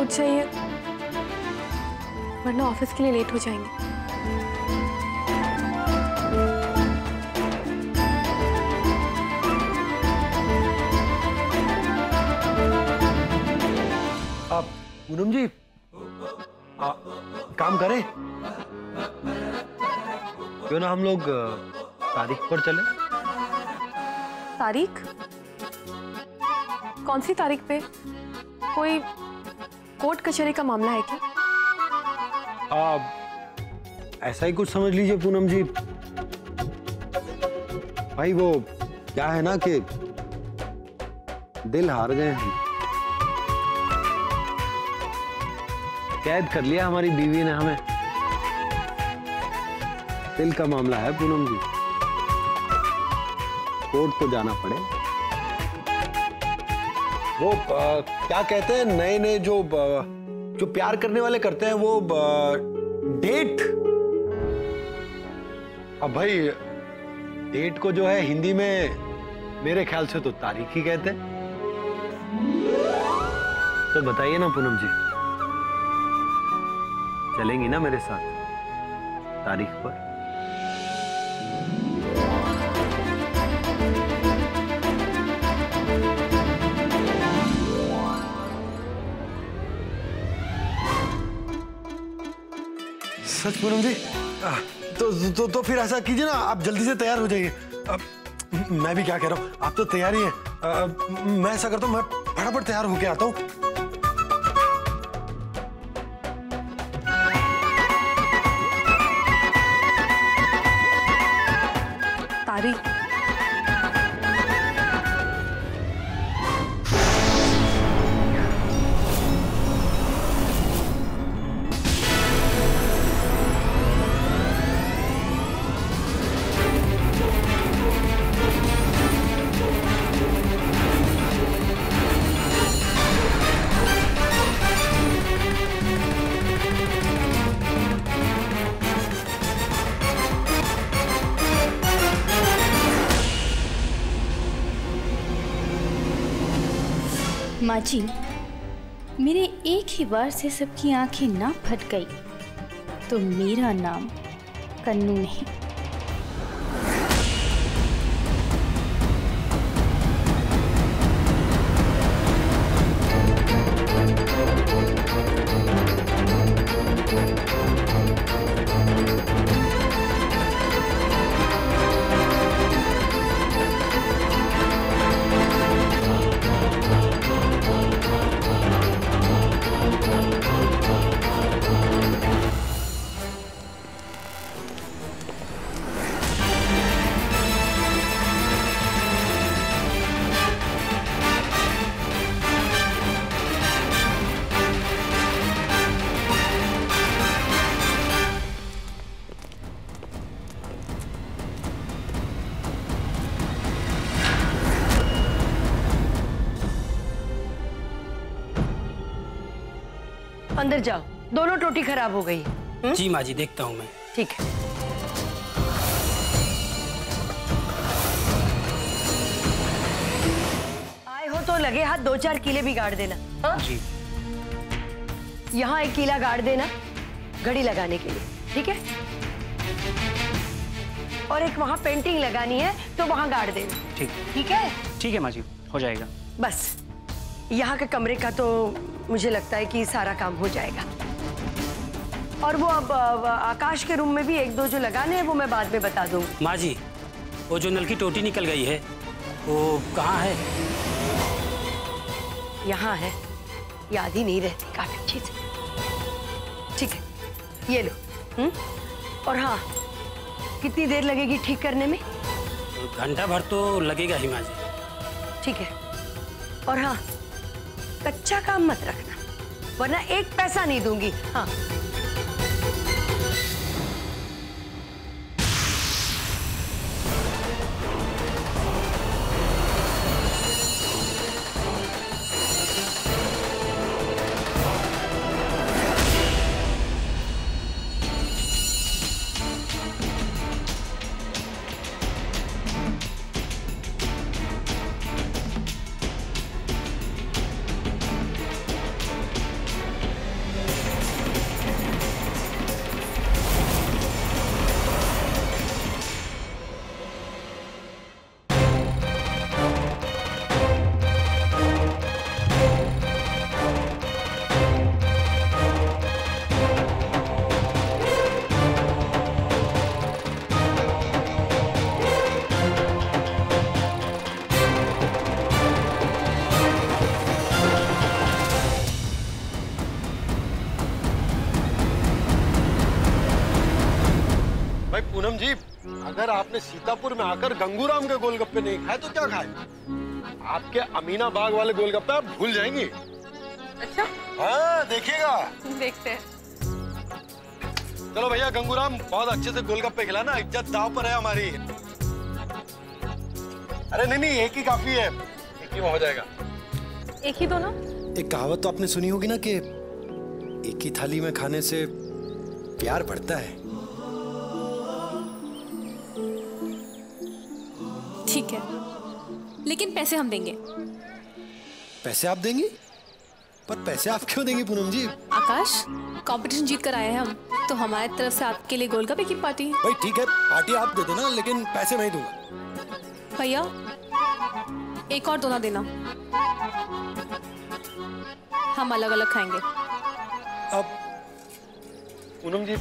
चाहिए वरना ऑफिस के लिए लेट हो जाएंगे। आप पूनम जी काम करें, क्यों ना हम लोग तारीख पर चले। तारीख? कौन सी तारीख पे? कोई कोर्ट कचहरी का मामला है क्या? ऐसा ही कुछ समझ लीजिए पूनम जी। भाई वो क्या है ना कि दिल हार गए हैं, कैद कर लिया हमारी बीवी ने हमें। दिल का मामला है पूनम जी, कोर्ट तो जाना पड़े। वो क्या कहते हैं, नए नए जो प्यार करने वाले करते हैं वो डेट। अब भाई डेट को जो है हिंदी में मेरे ख्याल से तो तारीख ही कहते हैं। तो बताइए ना पूनम जी, चलेंगी ना मेरे साथ तारीख पर? सच पूनम जी? तो फिर ऐसा कीजिए ना, आप जल्दी से तैयार हो जाइए। मैं भी क्या कह रहा हूँ, आप तो तैयार ही हैं। मैं ऐसा करता हूँ, मैं फटाफट तैयार होके आता हूँ। तारीख? माँ जी, मेरे एक ही बार से सबकी आंखें ना फट गई तो मेरा नाम कन्नू नहीं। अंदर जाओ, दोनों टोटी खराब हो गई है। जी माँ जी, देखता हूँ मैं। ठीक है। आए हो तो लगे हाथ 2-4 कीले भी गाड़ देना। हाँ जी। यहाँ एक कीला गाड़ देना घड़ी लगाने के लिए, ठीक है? और एक वहाँ पेंटिंग लगानी है तो वहाँ गाड़ देना। ठीक, ठीक है? ठीक है माँ जी, हो जाएगा। बस यहाँ के कमरे का तो मुझे लगता है कि सारा काम हो जाएगा। और वो अब आकाश के रूम में भी 1-2 जो लगाने हैं वो मैं बाद में बता दूंगी। माँ जी, वो जो नल की टोटी निकल गई है वो कहाँ है? यहाँ है, याद ही नहीं रहती काफी चीज। ठीक है, ये लो, और हाँ, कितनी देर लगेगी ठीक करने में? घंटा भर तो लगेगा ही माँ जी। ठीक है। और हाँ, कच्चा काम मत रखना, वरना एक पैसा नहीं दूंगी। हाँ। पूनम जी, अगर आपने सीतापुर में आकर गंगूराम के गोलगप्पे नहीं खाए तो क्या खाए? आपके अमीना बाग वाले गोलगप्पे आप भूल जाएंगी। अच्छा? हाँ, देखिएगा। देखते हैं। चलो भैया, गंगूराम बहुत अच्छे से गोलगप्पे खिलाना, इज्जत दांव पर है हमारी। अरे नहीं, एक ही काफी है, एक ही हो जाएगा। एक ही दो ना? एक कहावत तो आपने सुनी होगी ना कि एक ही थाली में खाने से प्यार बढ़ता है। ठीक है, लेकिन पैसे हम देंगे। पैसे आप देंगी? पर पैसे आप क्यों देंगी पूनम जी? आकाश, कंपटीशन जीत कर आए हैं हम, तो हमारी तरफ से आपके लिए गोलगप्पे की पार्टी। भाई ठीक है, पार्टी आप दे देना, लेकिन पैसे मैं ही दूंगा। भैया, एक और दोना देना, हम अलग अलग खाएंगे। अब पूनम जी,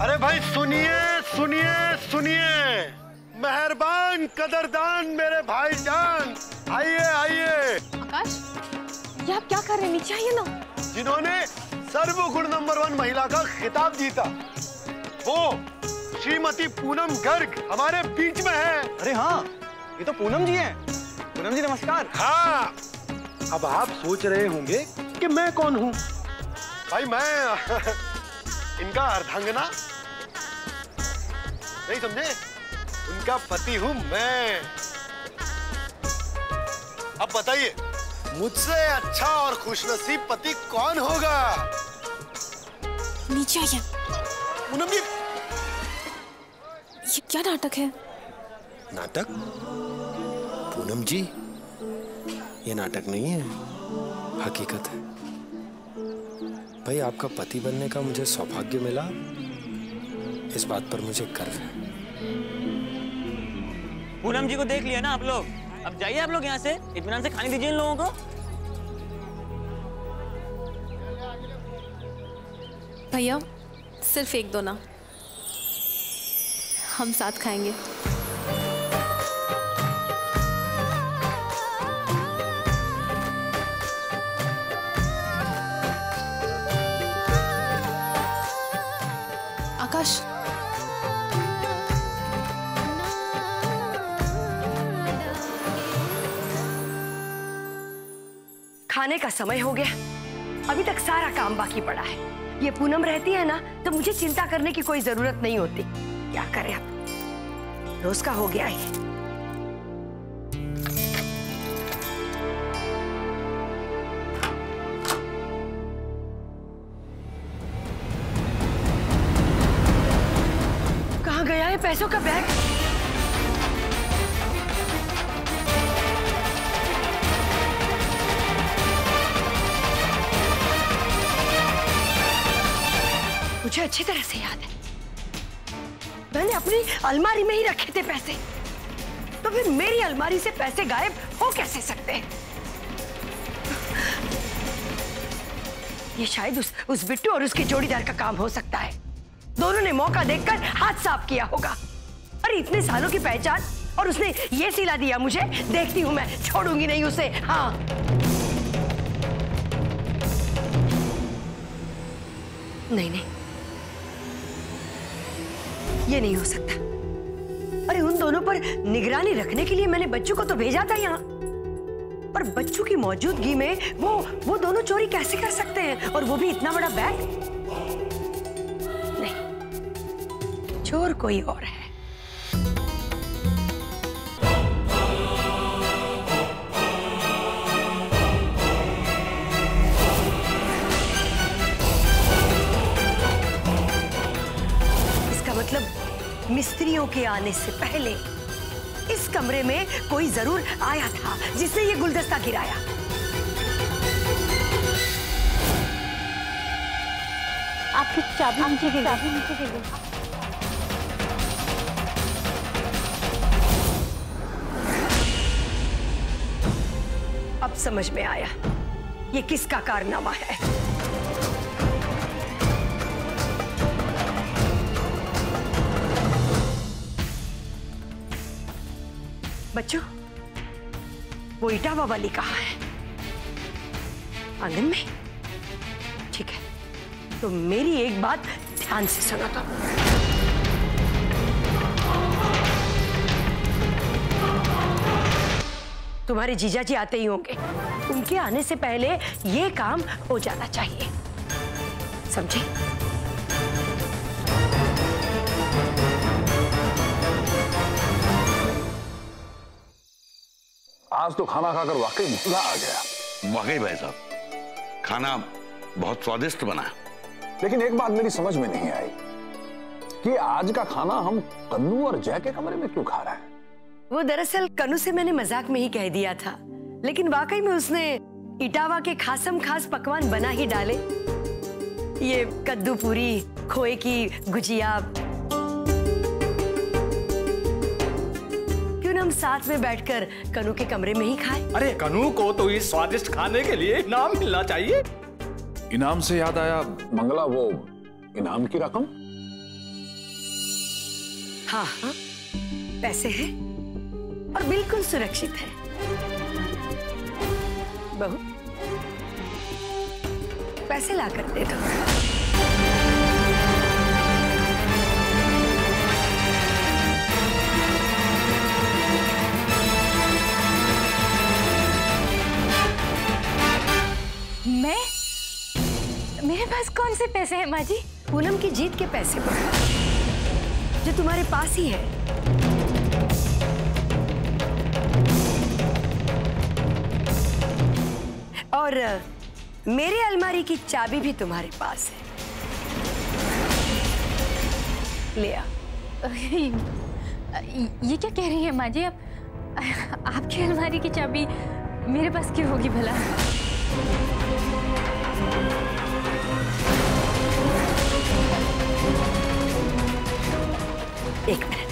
अरे भाई सुनिए सुनिए सुनिए, मेहरबान कदरदान मेरे भाईजान, आइए आइए। आकाश, ये आप क्या कर रहे हैं? नीचे आइए ना। जिन्होंने सर्वगुण नंबर 1 महिला का खिताब जीता, वो श्रीमती पूनम गर्ग हमारे बीच में है। अरे हाँ, ये तो पूनम जी हैं। पूनम जी नमस्कार। हाँ, अब आप सोच रहे होंगे कि मैं कौन हूँ। भाई मैं इनका अर्धांगना नहीं समझे, उनका पति हूँ मैं। अब बताइए, मुझसे अच्छा और खुशनसीब पति कौन होगा? नीचे आइए। पूनम जी, ये क्या नाटक है? नाटक? पूनम जी, ये नाटक नहीं है, हकीकत है। भाई, आपका पति बनने का मुझे सौभाग्य मिला, इस बात पर मुझे गर्व है। पूनम जी को देख लिया ना आप लोग, अब जाइए आप लोग यहाँ से, इत्मीनान से खाने दीजिए इन लोगों को। भैया, सिर्फ एक दो ना, हम साथ खाएंगे। आकाश, खाने का समय हो गया, अभी तक सारा काम बाकी पड़ा है। ये पूनम रहती है ना, तो मुझे चिंता करने की कोई जरूरत नहीं होती। क्या करें अब, रोज का हो गया है। कहाँ गया है पैसों का बैग? मुझे अच्छी तरह से याद है, मैंने अपनी अलमारी में ही रखे थे पैसे, तो फिर मेरी अलमारी से पैसे गायब हो कैसे सकते हैं? ये शायद उस बिट्टू और उसके जोड़ीदार का काम हो सकता है। दोनों ने मौका देखकर हाथ साफ किया होगा। अरे इतने सालों की पहचान, और उसने ये सिला दिया मुझे। देखती हूँ मैं, छोड़ूंगी नहीं उसे। हाँ नहीं नहीं, ये नहीं हो सकता। अरे उन दोनों पर निगरानी रखने के लिए मैंने बच्चू को तो भेजा था यहाँ, पर बच्चू की मौजूदगी में वो दोनों चोरी कैसे कर सकते हैं, और वो भी इतना बड़ा बैग? नहीं, चोर कोई और है। इसका मतलब मिस्त्रियों के आने से पहले इस कमरे में कोई जरूर आया था जिसने ये गुलदस्ता गिराया। आपकी चाबी नीचे गिर गई। अब समझ में आया ये किसका कारनामा है। बच्चों, वो इटावा वाली कहाँ है? आंगन में? ठीक है, तो मेरी एक बात ध्यान से सुनो तो। तुम्हारे जीजा जी आते ही होंगे, उनके आने से पहले ये काम हो जाना चाहिए, समझे? आज तो खाना खाकर वाकई मजा आ गया। वाकई भाई साहब, खाना बहुत स्वादिष्ट बना। लेकिन एक बात मेरी समझ में नहीं आई कि आज का खाना हम कन्नू और जय के कमरे में क्यों खा रहे हैं? वो दरअसल कन्नू से मैंने मजाक में ही कह दिया था, लेकिन वाकई में उसने इटावा के खासम खास पकवान बना ही डाले। ये कद्दू पूरी, खोए की गुजिया। क्यों ना हम साथ में बैठकर कन्नू के कमरे में ही खाएं? अरे कन्नू को तो इस स्वादिष्ट खाने के लिए इनाम मिलना चाहिए। इनाम से याद आया, मंगला, वो इनाम की रकम? हाँ हाँ, पैसे हैं और बिल्कुल सुरक्षित है। बहू, पैसे ला कर दे दो। मेरे पास कौन से पैसे हैं माँ जी? पूनम की जीत के पैसे पर, जो तुम्हारे पास ही है। और मेरे अलमारी की चाबी भी तुम्हारे पास है। ले आ। ये क्या कह रही है माँ जी? आपकी अलमारी की चाबी मेरे पास क्यों होगी भला? एक मिनट।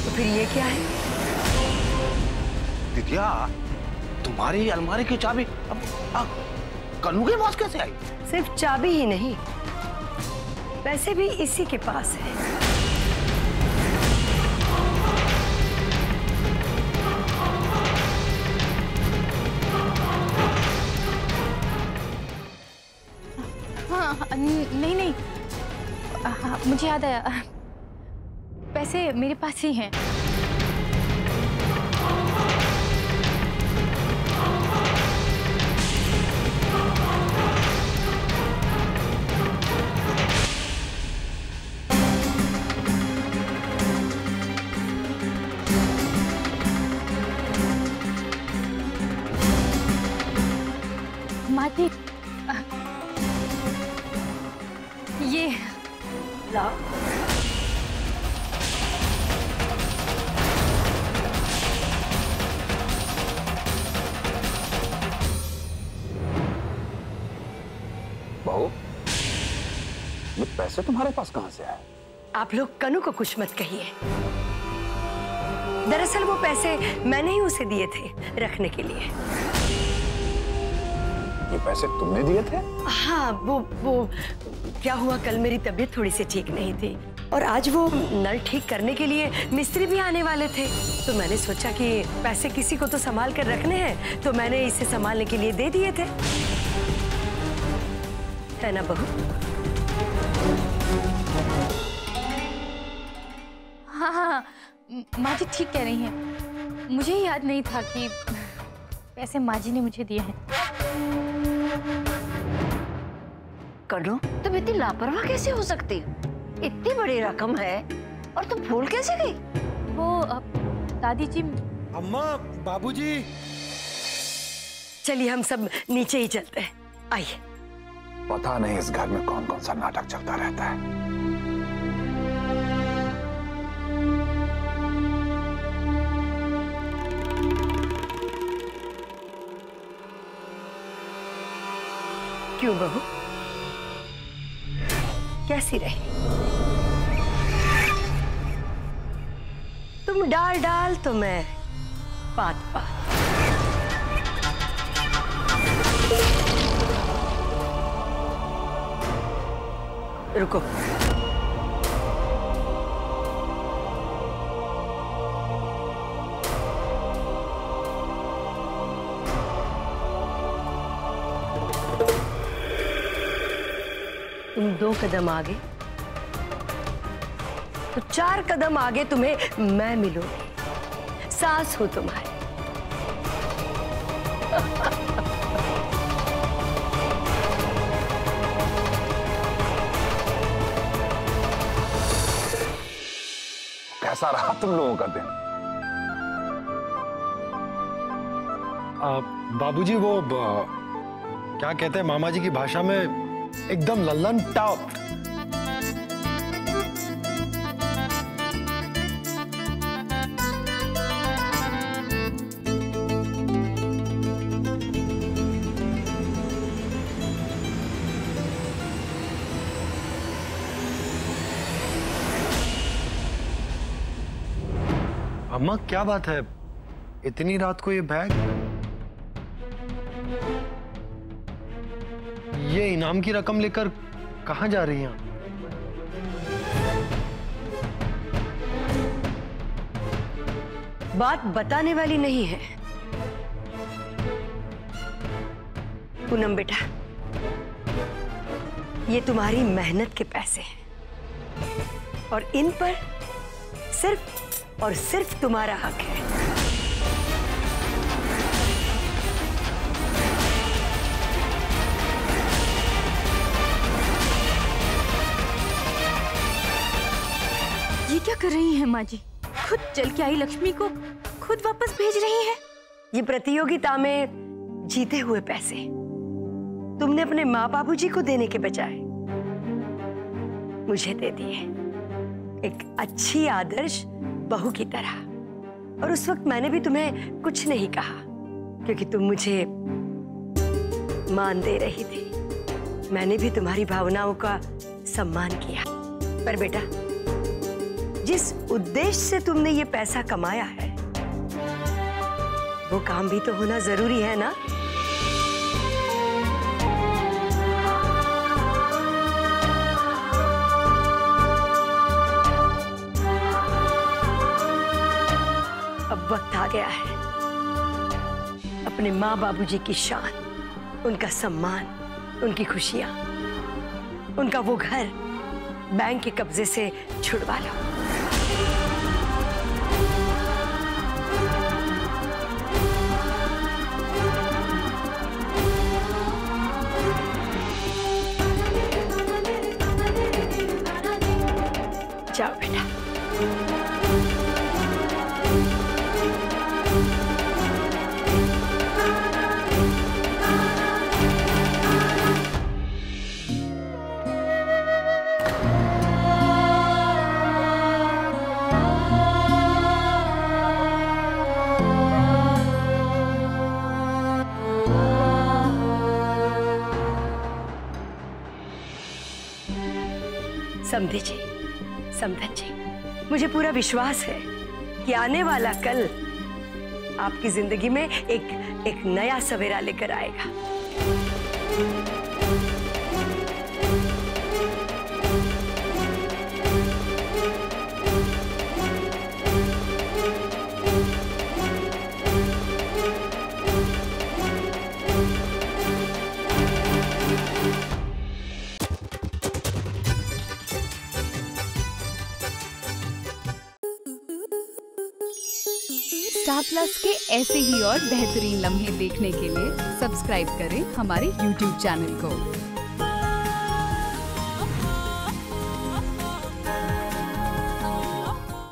तो फिर ये क्या है? दिव्या, तुम्हारी अलमारी की चाबी अब कन्नू के पास कैसे आई? सिर्फ चाबी ही नहीं, पैसे भी इसी के पास है। हाँ, नहीं नहीं, मुझे याद आया, पैसे मेरे पास ही हैं। माती, ये लाओ। पैसे तुम्हारे पास कहां से आए? आप लोग कनु को कुछ मत कहिए। दरअसल वो पैसे मैंने ही उसे दिए थे रखने के लिए। ये पैसे तुमने दिए थे? हाँ, वो क्या हुआ, कल मेरी तबीयत थोड़ी सी ठीक नहीं थी और आज वो नल ठीक करने के लिए मिस्त्री भी आने वाले थे, तो मैंने सोचा कि पैसे किसी को तो संभाल कर रखने हैं, तो मैंने इसे संभालने के लिए दे दिए थे। है ना बहू? हाँ हाँ, माँ जी ठीक कह रही हैं। मुझे ही याद नहीं था कि पैसे माँ जी ने मुझे दिए हैं। कनु, तुम इतनी लापरवाह कैसे हो सकती हो? इतनी बड़ी रकम है और तुम भूल कैसे गई? वो दादी जी। अम्मा, बाबूजी। चलिए हम सब नीचे ही चलते हैं, आइए। पता नहीं इस घर में कौन कौन सा नाटक चलता रहता है। क्यों बहू, कैसी रही? तुम डाल डाल तो मैं पात पात। रुको, तुम 2 कदम आगे तो 4 कदम आगे तुम्हें मैं मिलूंगी, सास हूं तुम्हारी। कैसा रहा तुम लोगों का दिन? बाबूजी वो क्या कहते हैं मामा जी की भाषा में, एकदम लल्लन टॉप। अम्मा क्या बात है, इतनी रात को ये बैग? ये इनाम की रकम लेकर कहां जा रही हैं? बात बताने वाली नहीं है पूनम बेटा, ये तुम्हारी मेहनत के पैसे हैं और इन पर सिर्फ और सिर्फ तुम्हारा हक है। ये क्या कर रही हैं माँ जी? खुद चल के आई लक्ष्मी को खुद वापस भेज रही हैं। ये प्रतियोगिता में जीते हुए पैसे तुमने अपने माँ बाबूजी को देने के बजाय मुझे दे दिए, एक अच्छी आदर्श बहू की तरह। और उस वक्त मैंने भी तुम्हें कुछ नहीं कहा क्योंकि तुम मुझे मान दे रही थी। मैंने भी तुम्हारी भावनाओं का सम्मान किया। पर बेटा, जिस उद्देश्य से तुमने ये पैसा कमाया है वो काम भी तो होना जरूरी है ना? अब वक्त आ गया है अपने माँ बाबूजी की शान, उनका सम्मान, उनकी खुशियां, उनका वो घर बैंक के कब्जे से छुड़वा लो। जाओ बेटा। समधे जी, समधन जी, मुझे पूरा विश्वास है कि आने वाला कल आपकी जिंदगी में एक नया सवेरा लेकर आएगा। स्टार प्लस के ऐसे ही और बेहतरीन लम्हे देखने के लिए सब्सक्राइब करें हमारे YouTube चैनल को।